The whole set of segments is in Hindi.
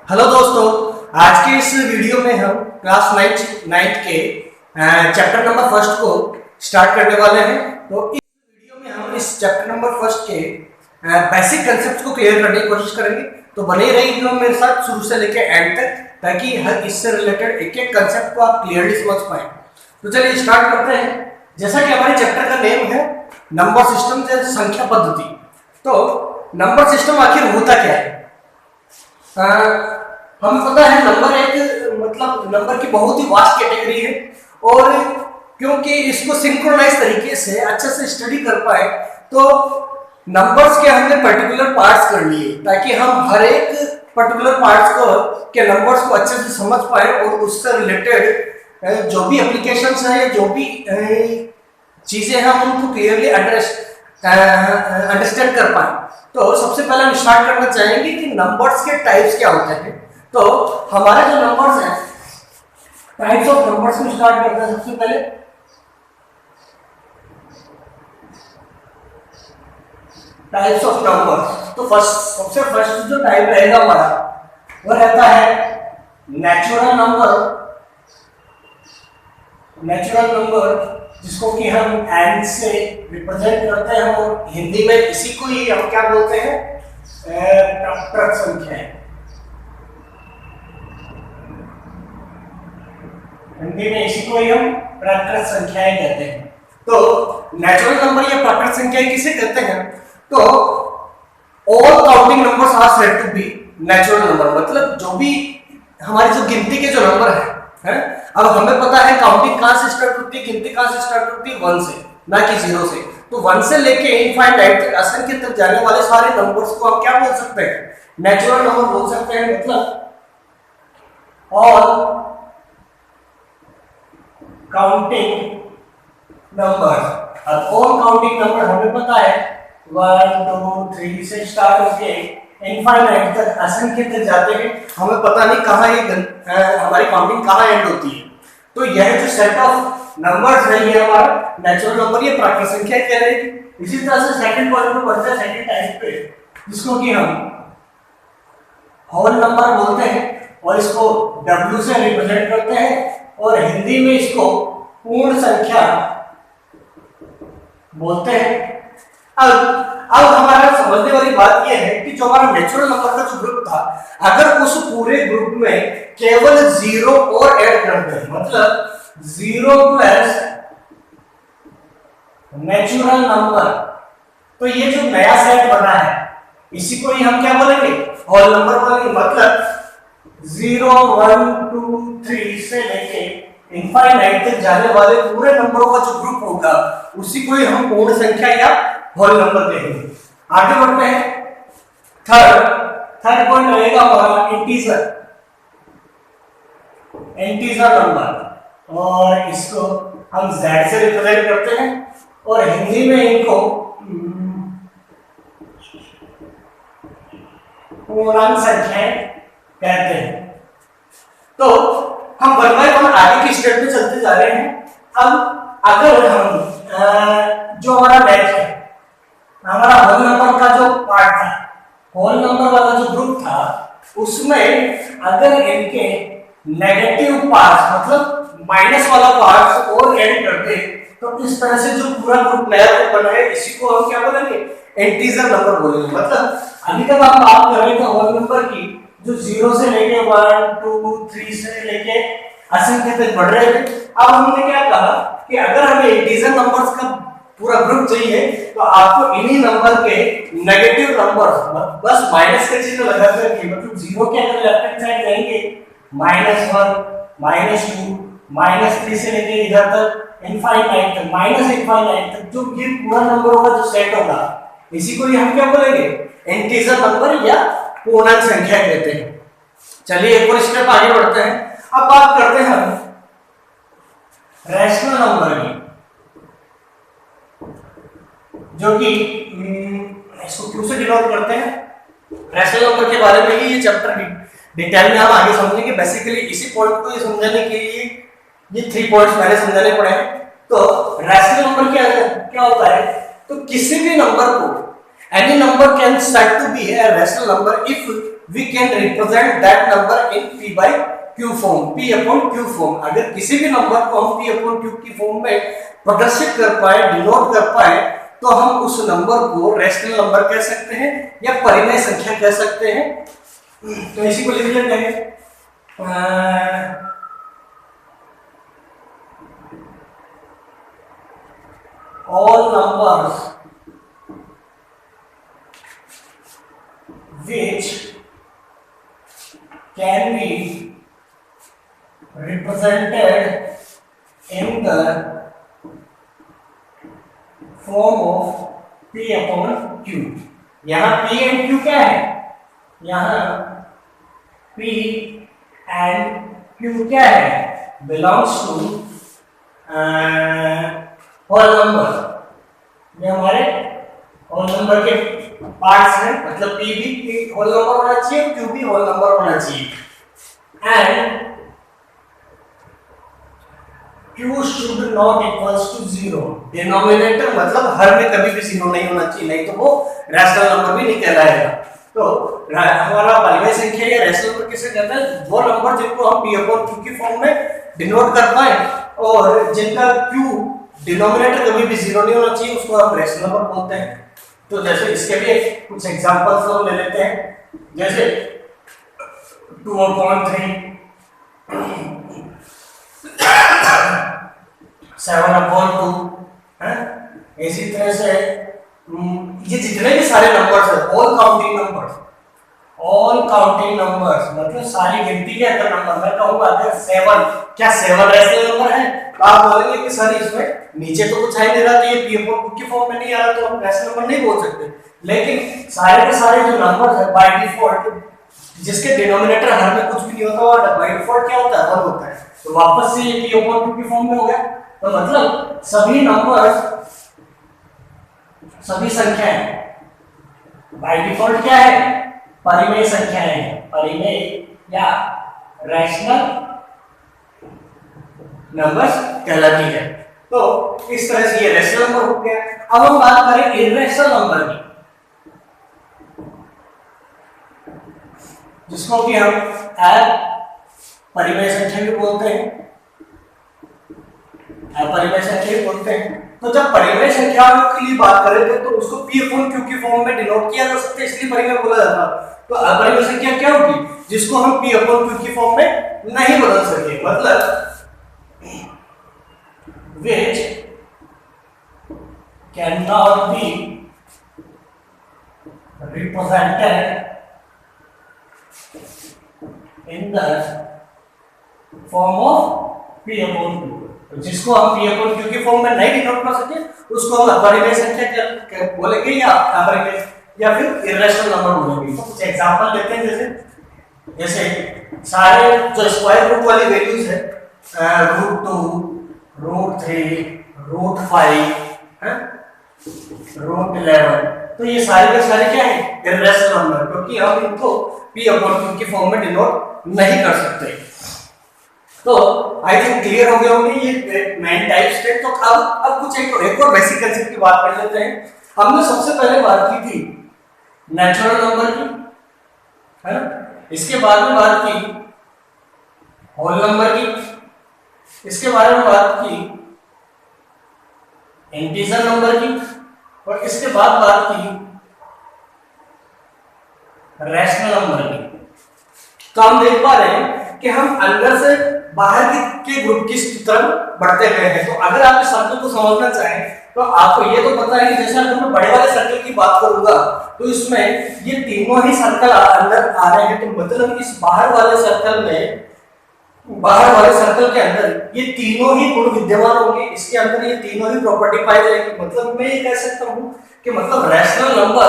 हेलो दोस्तों, आज के इस वीडियो में हम क्लास नाइन्थ के चैप्टर नंबर फर्स्ट को स्टार्ट करने वाले हैं। तो इस वीडियो में हम इस चैप्टर नंबर फर्स्ट के बेसिक कंसेप्ट को क्लियर करने की कोशिश करेंगे। तो बने रहिए मेरे साथ शुरू से लेकर एंड तक, ताकि हर इससे रिलेटेड एक एक कंसेप्ट को आप क्लियरली समझ पाए। तो चलिए स्टार्ट करते हैं। जैसा कि हमारे चैप्टर का नेम है नंबर सिस्टम या संख्या पद्धति। तो नंबर सिस्टम आखिर होता क्या है? हमें पता है नंबर एक नंबर की बहुत ही वास्ट कैटेगरी है, और क्योंकि इसको सिंक्रोनाइज तरीके से अच्छे से स्टडी कर पाए तो नंबर्स के हमने पर्टिकुलर पार्ट्स कर लिए, ताकि हम हर एक पर्टिकुलर पार्ट्स को के नंबर्स को अच्छे से समझ पाए और उससे रिलेटेड जो भी एप्लीकेशंस है या जो भी चीजें हैं उनको क्लियरली अंडरस्टैंड कर पाए। तो सबसे पहले हम स्टार्ट करना चाहेंगे कि नंबर्स के टाइप्स क्या होते हैं। तो हमारे जो नंबर्स हैं, टाइप्स ऑफ नंबर्स में स्टार्ट करते हैं। सबसे पहले टाइप्स ऑफ नंबर्स। तो सबसे फर्स्ट जो टाइप रहेगा हमारा वो रहता है नेचुरल नंबर। नेचुरल नंबर जिसको कि हम n से रिप्रेजेंट करते हैं, और हिंदी में इसी को ही हम क्या बोलते हैं? प्राकृत संख्याएं। हिंदी में इसी को ही हम प्राकृत संख्याएं कहते हैं। तो नेचुरल नंबर या प्राकृत संख्याएं किसे कहते हैं? तो all counting numbers are said to be natural number. मतलब जो भी हमारी जो गिनती के जो नंबर है? अब हमें पता है काउंटिंग कहां से स्टार्ट होती है, गिनती कहां से स्टार्ट होती है? 1 से, ना कि 0 से। तो 1 से लेके इनफाइनाइट तक, असंख्य तक जाने वाले सारे नंबर्स को हम क्या बोल सकते हैं? नेचुरल नंबर बोल सकते हैं। मतलब ऑल काउंटिंग नंबर। अब ऑल काउंटिंग नंबर हमें पता है 1 2 3 से स्टार्ट होके इनफाइनाइट तक, असंख्य तक जाते हैं। हमें पता नहीं कहां ये हमारी काउंटिंग कहां एंड होती है। तो यह जो सेट ऑफ नंबर्स है ये हमारा नेचुरल नंबर या प्राकृत संख्या कहलाएगी। इसी तरह से सेकंड पॉइंट में बढ़ते हैं सेकंड टाइप पे, जिसको कि हम होल नंबर बोलते हैं, और इसको W से रिप्रेजेंट करते हैं, और हिंदी में इसको पूर्ण संख्या बोलते हैं। अब हमारा समझने वाली बात यह है कि जो हमारा नेचुरल नंबर का जो ग्रुप था, अगर उस पूरे ग्रुप में केवल 0 और ऐड कर दें, मतलब 0 प्लस नेचुरल नंबर, तो ये जो नया सेट बना है इसी को ही हम क्या बोलेंगे? होल नंबर बोलेंगे। मतलब 0 1 2 3 से लेके इनफाइनाइट तक जाने वाले पूरे नंबरों का जो ग्रुप होगा उसी को ही हम पूर्ण संख्या या होल नंबर कहेंगे। आगे बढ़ते हैं। थर्ड पॉइंट रहेगा हमारा इंटीजर नंबर, और इसको हम Z से रिप्रेजेंट करते हैं, और हिंदी में इनको पूर्णांक संख्याएं कहते हैं। तो हम वन बाय वन आगे की स्टेप में चलते जा रहे हैं। अब अगर हम जो हमारा मैच है, हमारा होल नंबर का जो पार्ट था, होल नंबर वाला जो ग्रुप था, उसमें अगर इनके नेगेटिव पार्ट्स मतलब माइनस वाला पार्ट्स और ऐड कर दे, तो इस तरह से जो पूरा ग्रुप नया ग्रुप बना है इसी को हम क्या बोलेंगे? इंटीजर नंबर बोलेंगे। मतलब अभी तक हम बात कर रहे थे होल नंबर की, जो 0 से लेके 1 2 3 से लेके असंख्य तक बढ़ रहे थे। अब हमने क्या कहा कि अगर हमें इंटीजर नंबर्स का पूरा ग्रुप चाहिए तो आपको इन्हीं नंबर के नेगेटिव नंबर बस माइनस का चिन्ह लगा करके, मतलब 0 के अगर लेफ्ट हैंड साइड जाएंगे -1 -2 -3 से लेके इधर तक इनफाइनाइट तक, इनफाइनाइट तक, जो ये पूरा नंबरों का जो सेट होगा इसी को ही हम क्या बोलेंगे? इंटीजर नंबर या पूर्णांक संख्या कहते हैं। चलिए एक और स्टेप आगे बढ़ते हैं। अब बात करते हैं हम रैशनल नंबर की, जो कि इसको क्यों से डिनोट करते हैं? रैशनल नंबर के बारे में ही ये चैप्टर डिटेल में हम आगे समझेंगे। बेसिकली इसी पॉइंट को ये समझने के लिए ये 3 पॉइंट्स पहले समझाने पड़े हैं। तो रैशनल नंबर क्या होता है? तो किसी भी नंबर को, any number can said to be a rational number if we can represent that number in p by q form, p upon q form। अगर किसी भी नंबर को हम p upon q की फॉर्म में प्रदर्शित कर पाए, डिनोट कर पाए, तो हम उस नंबर को रैशनल नंबर कह सकते हैं या परिमेय संख्या कह सकते हैं। तो इसी को लिख लेते हैं, all numbers which can be represented in the form of p upon q। यहां p and q क्या है? यहां p and q क्या है? belongs to whole number. ये हमारे होल नंबर के पार्ट्स हैं, मतलब p भी होल नंबर होना चाहिए, q भी होल नंबर होना चाहिए। And q should not equals to 0। Denominator मतलब हर में कभी भी 0 नहीं होना चाहिए, नहीं तो वो रैशनल नंबर भी नहीं कहलाएगा। तो हमारा परिमेय संख्या या रैशनल नंबर किसे कहते हैं? वो नंबर जिनको हम p upon q की फॉर्म में डिनोट कर पाए और जिनका q डिनोमिनेटर कभी भी 0 नहीं होना चाहिए, उसको हम रैशनल नंबर बोलते हैं। तो जैसे इसके भी कुछ एग्जांपल्स हम ले लेते हैं, जैसे 2/3, 7/2 है। इसी तरह से ये जितने भी सारे नंबर्स हैं, ऑल काउंटिंग नंबर्स मतलब सारी गिनती के अंदर नंबर। मैं कहूंगा अगर 7, क्या 7 रैशनल नंबर है? तो आप बोलेंगे कि सर इसमें नीचे तो कुछ आ ही नहीं रहा, तो ये p upon q की फॉर्म में नहीं आ रहा, तो हम रैशनल नंबर नहीं बोल सकते। लेकिन सारे के सारे जो नंबर्स है बाय डिफॉल्ट, जिसके डिनोमिनेटर हर में कुछ भी नहीं होता और बाय डिफॉल्ट क्या होता है? 1 होता है, तो वापस से ये p upon q की फॉर्म में हो गया। तो मतलब सभी नंबर्स, सभी संख्याएं बाय डिफॉल्ट क्या है? परिमेय संख्याएं हैं, परिमेय या रैशनल नंबर्स कहलाती है। तो इस तरह से ये रैशनल नंबर हो गया। अब हम बात करें इर्रेशनल नंबर की, जिसको कि हम अपरिमेय संख्या भी बोलते हैं, अपरिमेय संख्या भी बोलते हैं। तो जब परिमेय संख्याओं के लिए बात करें तो उसको p upon q की फॉर्म में डिनोट किया जा सकता है, इसलिए परिमेय बोला जाता है। तो अपरिमेय संख्या क्या होगी? जिसको हम p upon q की फॉर्म में नहीं बदल सके, मतलब which cannot be represented in the form of p upon q। तो जिसको हम p upon q की फॉर्म में नहीं डिनोट कर सके उसको हम अपरिमेय संख्या बोलेंगे या अपरिमेय या फिर इर्रेशनल नंबर बोलेंगे। तो कुछ एग्जांपल लेते हैं, जैसे सारे जो स्क्वायर रूट वाली वैल्यूज है, √2, √3, √5 है, √11, तो ये सारे के सारे क्या है? इर्रेशनल नंबर, क्योंकि हम इनको p upon q की फॉर्म में डिनोट नहीं कर सकते। तो आई थिंक क्लियर हो गया होंगे ये मेन टाइप्स थे। तो अब कुछ एक और बेसिक कांसेप्ट की बात कर लेते हैं। हमने सबसे पहले बात की थी नेचुरल नंबर की, है ना, इसके बाद में बात की होल नंबर की, इसके बारे में बात की इंटीजर नंबर की, और इसके बाद बात की रैशनल नंबर की। तो हम देख पा रहे हैं कि हम अंदर से बाहर के ग्रुप की तरफ बढ़ते गए हैं। तो अगर आप इस सर्कल को समझना चाहें तो आपको ये तो पता है कि जैसे अगर मैं बड़े वाले सर्कल की बात करूंगा तो इसमें ये तीनों ही सर्कल अंदर आ रहे हैं, तो मतलब इस बाहर वाले सर्कल के अंदर ये तीनों ही गुण विद्यमान होंगे, इसके अंदर ये तीनों ही प्रॉपर्टी पाई जाएगी। मतलब मैं ये कह सकता हूं कि मतलब रैशनल नंबर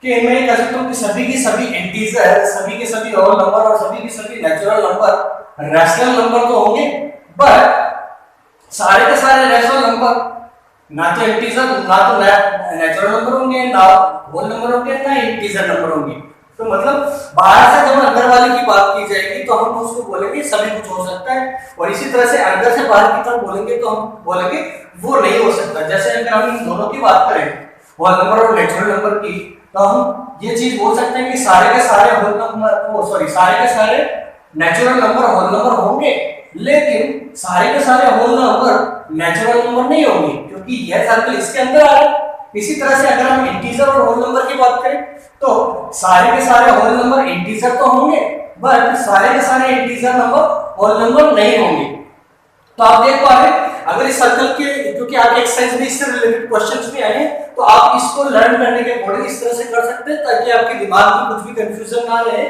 कि मैं कह सकता हूं कि सभी की सभी इंटीजर, सभी के सभी होल नंबर और सभी के सभी नेचुरल नंबर रैशनल नंबर तो होंगे, बट सारे के सारे रैशनल नंबर ना तो इंटीजर ना तो नेचुरल नंबर होंगे, ना होल नंबर होंगे, ना इंटीजर नंबर होंगे। तो मतलब बाहर से जब अंदर वाले की बात की जाएगी तो हम उसको बोलेंगे सभी कुछ हो सकता है, और इसी तरह से अंदर से बाहर की तरफ बोलेंगे तो हम बोलेंगे वो नहीं हो सकता। जैसे अगर हम इन दोनों की बात करें होल नंबर और नेचुरल नंबर की, तो हम ये चीज बोल सकते हैं कि सारे के सारे होल नंबर सारे के सारे नेचुरल नंबर होल नंबर होंगे, लेकिन सारे के सारे होल नंबर नेचुरल नंबर नहीं होंगे, क्योंकि यह सर्कल इसके अंदर आ रहा है। इसी तरह से अगर हम इंटीजर और होल नंबर की बात करें तो सारे के सारे होल नंबर इंटीजर तो होंगे, बट सारे के सारे इंटीजर नंबर होल नंबर नहीं होंगे। तो आप देख पा रहे हैं, अगर इस सर्कल के, क्योंकि आपके एक्सरसाइज में इससे रिलेटेड क्वेश्चंस भी आए हैं, तो आप इसको लर्न करने के अकॉर्डिंग इस तरह से कर सकते हैं ताकि आपके दिमाग में कुछ भी कंफ्यूजन ना रहे।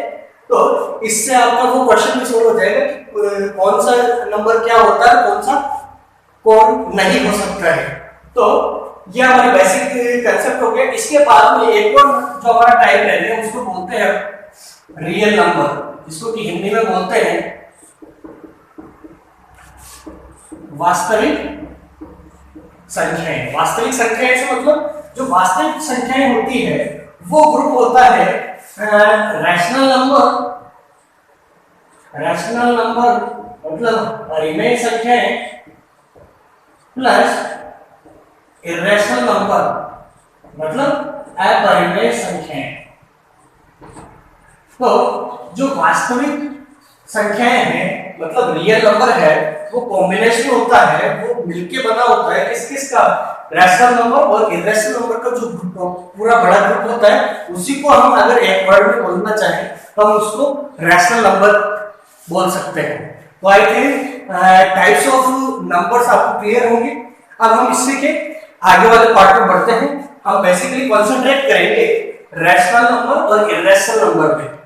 तो इससे आपका वो क्वेश्चन भी सोल्व हो जाएगा कि कौन सा नंबर क्या होता है, कौन सा कौन नहीं हो सकता है। तो ये हमारी बेसिक कंसेप्ट हो गया। इसके बाद में एक और जो हमारा टाइप रह गया उसको बोलते हैं रियल नंबर, जिसको कि हिंदी में बोलते हैं वास्तविक संख्याएं। वास्तविक संख्याएं से मतलब जो वास्तविक संख्याएं होती है वो ग्रुप होता है रैशनल नंबर मतलब रिमेय संख्याएं प्लस इरेशनल नंबर मतलब अपरिमेय संख्याएं। तो जो वास्तविक संख्याएं हैं मतलब रियल नंबर है, वो कॉम्बिनेशन होता है, वो मिलके बना होता है किस का, रैशनल नंबर और इरेशनल नंबर का जो पूरा बड़ा ग्रुप होता है, उसी को हम अगर एक वर्ड में बोलना चाहें तो हम उसको रैशनल नंबर बोल सकते हैं। तो I think types of numbers आपको क्लियर होंगे। अब हम इससे के आगे वाले पार्ट में बढ़ते हैं। हम बेसिकली कंसंट्रेट करेंगे रैशनल नंबर और इरेशनल नंबर पे।